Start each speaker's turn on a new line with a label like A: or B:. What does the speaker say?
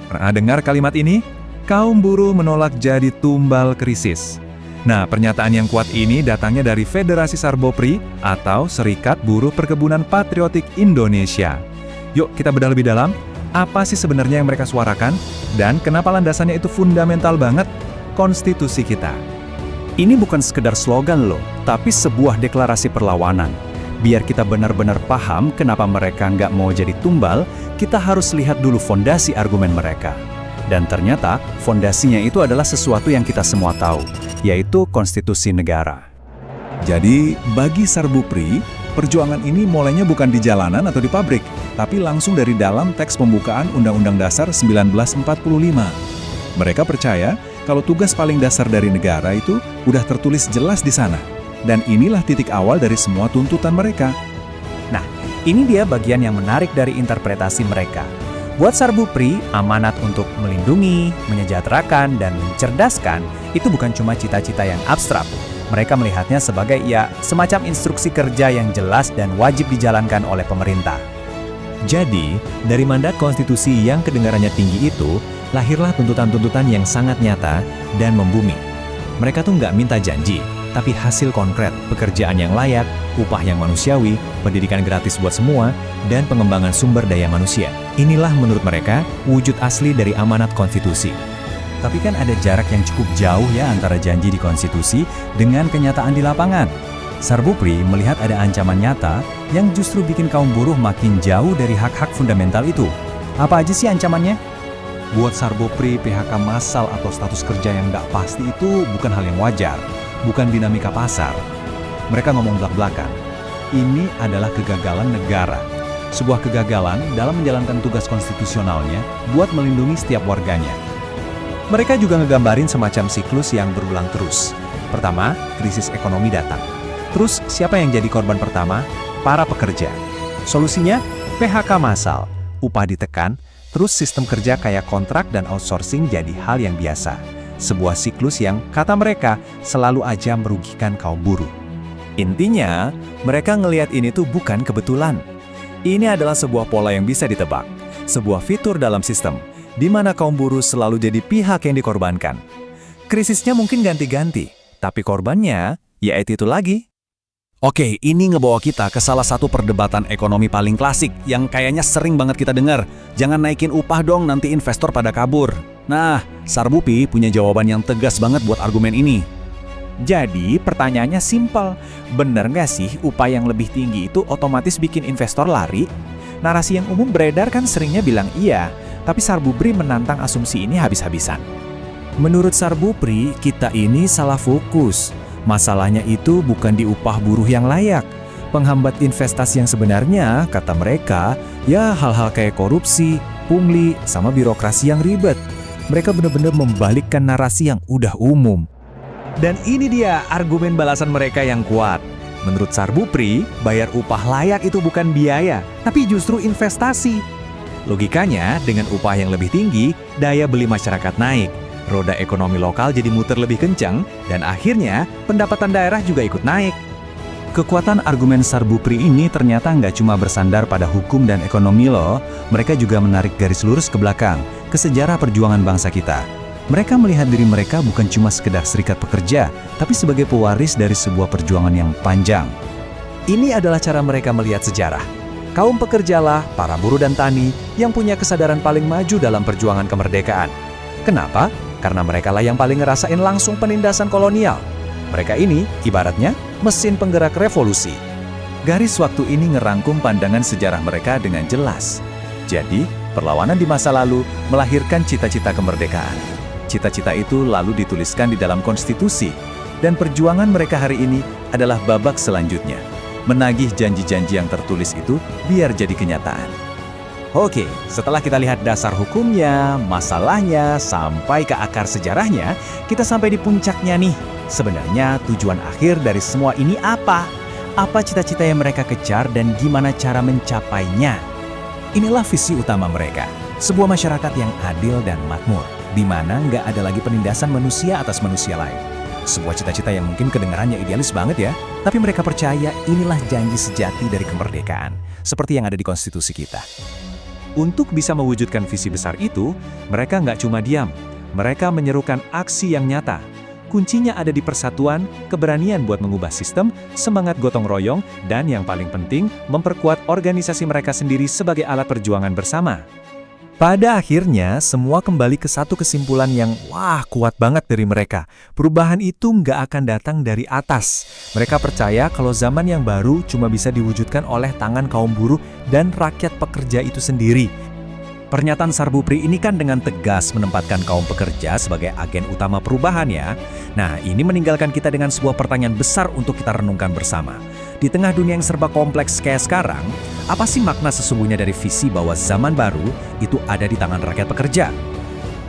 A: Pernah dengar kalimat ini? Kaum buruh menolak jadi tumbal krisis. Nah, pernyataan yang kuat ini datangnya dari Federasi Sarbopri atau Serikat Buruh Perkebunan Patriotik Indonesia. Yuk kita bedah lebih dalam, apa sih sebenarnya yang mereka suarakan? Dan kenapa landasannya itu fundamental banget? Konstitusi kita.
B: Ini bukan sekedar slogan loh, tapi sebuah deklarasi perlawanan. Biar kita benar-benar paham kenapa mereka nggak mau jadi tumbal, kita harus lihat dulu fondasi argumen mereka. Dan ternyata, fondasinya itu adalah sesuatu yang kita semua tahu, yaitu konstitusi negara.
A: Jadi, bagi Sarbupri, perjuangan ini mulainya bukan di jalanan atau di pabrik, tapi langsung dari dalam teks pembukaan Undang-Undang Dasar 1945. Mereka percaya kalau tugas paling dasar dari negara itu udah tertulis jelas di sana. Dan inilah titik awal dari semua tuntutan mereka.
B: Nah, ini dia bagian yang menarik dari interpretasi mereka. Buat Sarbupri, amanat untuk melindungi, menyejahterakan, dan mencerdaskan itu bukan cuma cita-cita yang abstrak. Mereka melihatnya sebagai semacam instruksi kerja yang jelas dan wajib dijalankan oleh pemerintah.
C: Jadi, dari mandat konstitusi yang kedengarannya tinggi itu, lahirlah tuntutan-tuntutan yang sangat nyata dan membumi. Mereka tuh nggak minta janji, tapi hasil konkret, pekerjaan yang layak, upah yang manusiawi, pendidikan gratis buat semua, dan pengembangan sumber daya manusia. Inilah menurut mereka wujud asli dari amanat konstitusi. Tapi kan ada jarak yang cukup jauh ya antara janji di konstitusi dengan kenyataan di lapangan. Sarbupri melihat ada ancaman nyata yang justru bikin kaum buruh makin jauh dari hak-hak fundamental itu. Apa aja sih ancamannya?
A: Buat Sarbopri, PHK massal atau status kerja yang nggak pasti itu bukan hal yang wajar, bukan dinamika pasar. Mereka ngomong belak-belakan. Ini adalah kegagalan negara. Sebuah kegagalan dalam menjalankan tugas konstitusionalnya buat melindungi setiap warganya. Mereka juga ngegambarin semacam siklus yang berulang terus. Pertama, krisis ekonomi datang. Terus, siapa yang jadi korban pertama? Para pekerja. Solusinya, PHK massal, upah ditekan, terus sistem kerja kayak kontrak dan outsourcing jadi hal yang biasa. Sebuah siklus yang, kata mereka, selalu aja merugikan kaum buruh. Intinya, mereka ngelihat ini tuh bukan kebetulan. Ini adalah sebuah pola yang bisa ditebak. Sebuah fitur dalam sistem, di mana kaum buruh selalu jadi pihak yang dikorbankan. Krisisnya mungkin ganti-ganti, tapi korbannya, ya itu lagi.
B: Oke, ini ngebawa kita ke salah satu perdebatan ekonomi paling klasik yang kayaknya sering banget kita dengar. Jangan naikin upah dong, nanti investor pada kabur. Nah, Sarbupri punya jawaban yang tegas banget buat argumen ini.
C: Jadi, pertanyaannya simpel. Bener nggak sih upah yang lebih tinggi itu otomatis bikin investor lari? Narasi yang umum beredar kan seringnya bilang iya, tapi Sarbupri menantang asumsi ini habis-habisan.
B: Menurut Sarbupri, kita ini salah fokus. Masalahnya itu bukan di upah buruh yang layak. Penghambat investasi yang sebenarnya, kata mereka, ya hal-hal kayak korupsi, pungli, sama birokrasi yang ribet. Mereka benar-benar membalikkan narasi yang udah umum.
C: Dan ini dia argumen balasan mereka yang kuat. Menurut Sarbupri, bayar upah layak itu bukan biaya, tapi justru investasi. Logikanya, dengan upah yang lebih tinggi, daya beli masyarakat naik. Roda ekonomi lokal jadi muter lebih kencang, dan akhirnya pendapatan daerah juga ikut naik.
B: Kekuatan argumen Sarbupri ini ternyata nggak cuma bersandar pada hukum dan ekonomi loh. Mereka juga menarik garis lurus ke belakang, ke sejarah perjuangan bangsa kita. Mereka melihat diri mereka bukan cuma sekedar serikat pekerja, tapi sebagai pewaris dari sebuah perjuangan yang panjang.
C: Ini adalah cara mereka melihat sejarah. Kaum pekerjalah, para buruh dan tani, yang punya kesadaran paling maju dalam perjuangan kemerdekaan. Kenapa? Karena mereka lah yang paling ngerasain langsung penindasan kolonial. Mereka ini, ibaratnya, mesin penggerak revolusi. Garis waktu ini ngerangkum pandangan sejarah mereka dengan jelas. Jadi, perlawanan di masa lalu melahirkan cita-cita kemerdekaan. Cita-cita itu lalu dituliskan di dalam konstitusi, dan perjuangan mereka hari ini adalah babak selanjutnya, menagih janji-janji yang tertulis itu biar jadi kenyataan. Oke, setelah kita lihat dasar hukumnya, masalahnya, sampai ke akar sejarahnya, kita sampai di puncaknya nih. Sebenarnya tujuan akhir dari semua ini apa? Apa cita-cita yang mereka kejar dan gimana cara mencapainya? Inilah visi utama mereka, sebuah masyarakat yang adil dan makmur, di mana nggak ada lagi penindasan manusia atas manusia lain. Sebuah cita-cita yang mungkin kedengarannya idealis banget ya, tapi mereka percaya inilah janji sejati dari kemerdekaan, seperti yang ada di konstitusi kita.
A: Untuk bisa mewujudkan visi besar itu, mereka nggak cuma diam, mereka menyerukan aksi yang nyata. Kuncinya ada di persatuan, keberanian buat mengubah sistem, semangat gotong royong, dan yang paling penting, memperkuat organisasi mereka sendiri sebagai alat perjuangan bersama.
B: Pada akhirnya, semua kembali ke satu kesimpulan yang kuat banget dari mereka. Perubahan itu nggak akan datang dari atas. Mereka percaya kalau zaman yang baru cuma bisa diwujudkan oleh tangan kaum buruh dan rakyat pekerja itu sendiri.
C: Pernyataan Sarbupri ini kan dengan tegas menempatkan kaum pekerja sebagai agen utama perubahan ya. Nah, ini meninggalkan kita dengan sebuah pertanyaan besar untuk kita renungkan bersama. Di tengah dunia yang serba kompleks kayak sekarang, apa sih makna sesungguhnya dari visi bahwa zaman baru itu ada di tangan rakyat pekerja?